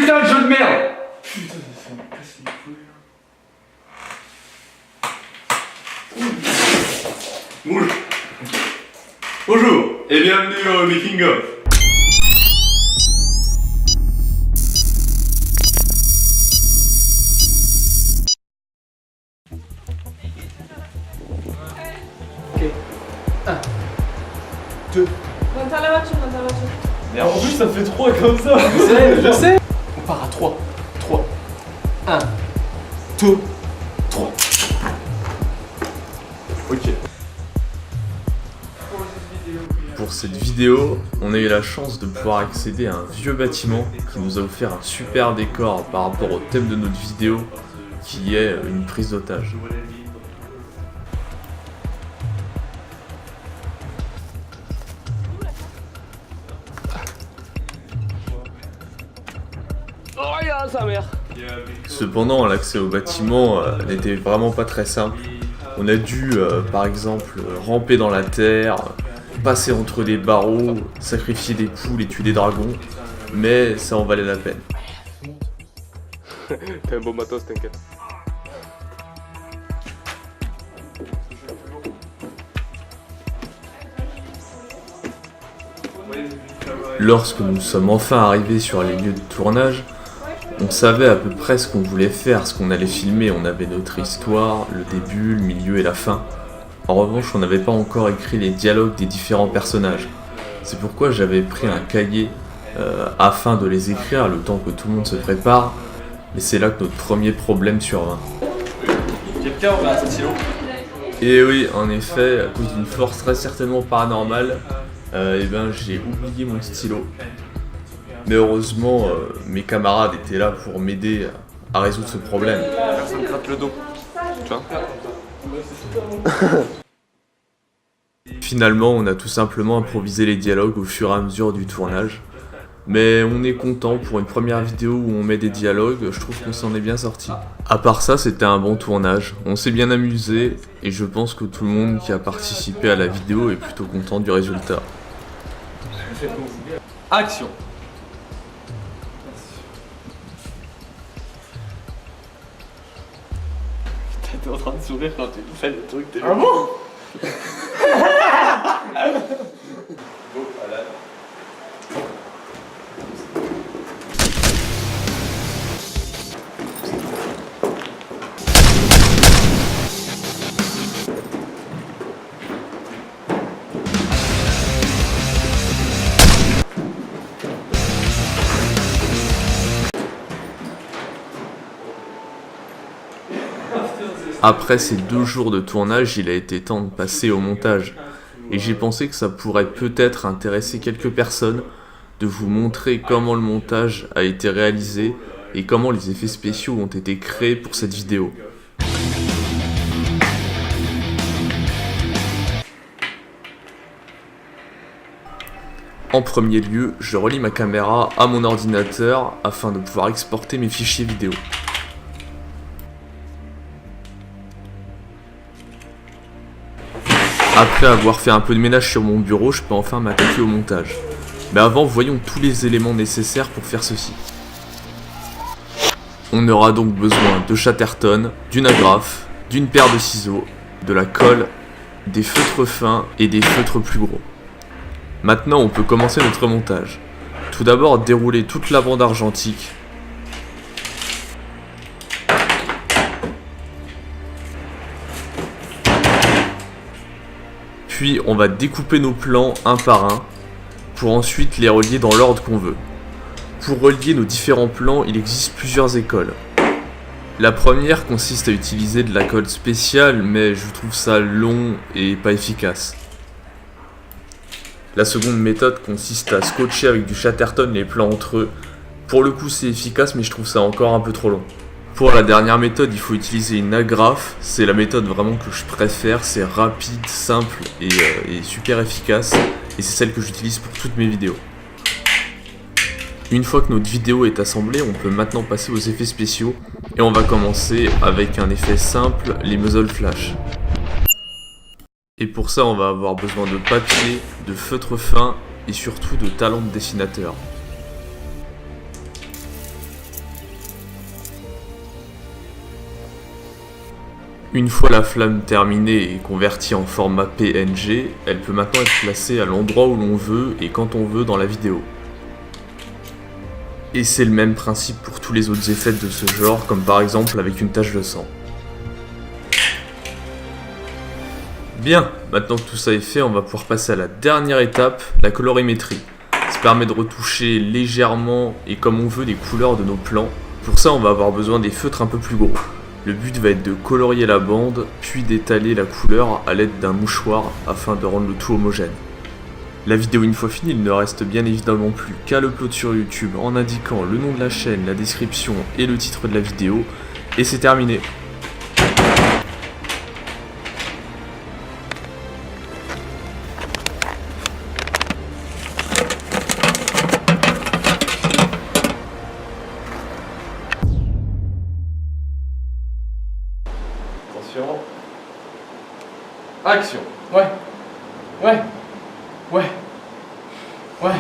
putain de jeu de merde. Putain, ça me casse les couilles. Bonjour et bienvenue dans le Making of. Ok. 1, 2. Monte à la voiture, monte à la voiture. En plus, ça fait 3 comme ça. Je sais. On part à 3. 3. 1, 2, 3. Ok. Pour cette vidéo, on a eu la chance de pouvoir accéder à un vieux bâtiment qui nous a offert un super décor par rapport au thème de notre vidéo qui est une prise d'otage. Cependant, l'accès au bâtiment n'était vraiment pas très simple. On a dû, par exemple, ramper dans la terre, passer entre des barreaux, sacrifier des poules et tuer des dragons, mais ça en valait la peine. T'as un bon matos, t'inquiète. Lorsque nous sommes enfin arrivés sur les lieux de tournage, on savait à peu près ce qu'on voulait faire, ce qu'on allait filmer. On avait notre histoire, le début, le milieu et la fin. En revanche, on n'avait pas encore écrit les dialogues des différents personnages. C'est pourquoi j'avais pris un cahier afin de les écrire le temps que tout le monde se prépare. Mais c'est là que notre premier problème survint. Quelqu'un aurait un stylo? Et oui, en effet, à cause d'une force très certainement paranormale, j'ai oublié mon stylo. Mais heureusement, mes camarades étaient là pour m'aider à résoudre ce problème. Personne gratte le dos. Tu vois? Finalement, on a tout simplement improvisé les dialogues au fur et à mesure du tournage. Mais on est content pour une première vidéo où on met des dialogues, je trouve qu'on s'en est bien sorti. À part ça, c'était un bon tournage, on s'est bien amusé et je pense que tout le monde qui a participé à la vidéo est plutôt content du résultat. Action. T'es en train de sourire quand tu fais le truc. Ah bon? Après ces 2 jours de tournage, il a été temps de passer au montage. Et j'ai pensé que ça pourrait peut-être intéresser quelques personnes de vous montrer comment le montage a été réalisé et comment les effets spéciaux ont été créés pour cette vidéo. En premier lieu, je relie ma caméra à mon ordinateur afin de pouvoir exporter mes fichiers vidéo. Après avoir fait un peu de ménage sur mon bureau, je peux enfin m'attaquer au montage. Mais avant, voyons tous les éléments nécessaires pour faire ceci. On aura donc besoin de Chatterton, d'une agrafe, d'une paire de ciseaux, de la colle, des feutres fins et des feutres plus gros. Maintenant, on peut commencer notre montage. Tout d'abord, dérouler toute la bande argentique. Puis on va découper nos plans un par un pour ensuite les relier dans l'ordre qu'on veut. Pour relier nos différents plans, il existe plusieurs écoles. La première consiste à utiliser de la colle spéciale, mais je trouve ça long et pas efficace. La seconde méthode consiste à scotcher avec du Chatterton les plans entre eux. Pour le coup c'est efficace, mais je trouve ça encore un peu trop long. Pour la dernière méthode, il faut utiliser une agrafe. C'est la méthode vraiment que je préfère. C'est rapide, simple et super efficace. Et c'est celle que j'utilise pour toutes mes vidéos. Une fois que notre vidéo est assemblée, on peut maintenant passer aux effets spéciaux. Et on va commencer avec un effet simple, les muzzle flash. Et pour ça, on va avoir besoin de papier, de feutre fin et surtout de talent de dessinateur. Une fois la flamme terminée et convertie en format PNG, elle peut maintenant être placée à l'endroit où l'on veut et quand on veut dans la vidéo. Et c'est le même principe pour tous les autres effets de ce genre, comme par exemple avec une tache de sang. Bien, maintenant que tout ça est fait, on va pouvoir passer à la dernière étape, la colorimétrie. Ça permet de retoucher légèrement et comme on veut les couleurs de nos plans. Pour ça, on va avoir besoin des feutres un peu plus gros. Le but va être de colorier la bande, puis d'étaler la couleur à l'aide d'un mouchoir afin de rendre le tout homogène. La vidéo une fois finie, il ne reste bien évidemment plus qu'à l'upload sur YouTube en indiquant le nom de la chaîne, la description et le titre de la vidéo, et c'est terminé. Attention. Action. Ouais. Ouais. Ouais. Ouais.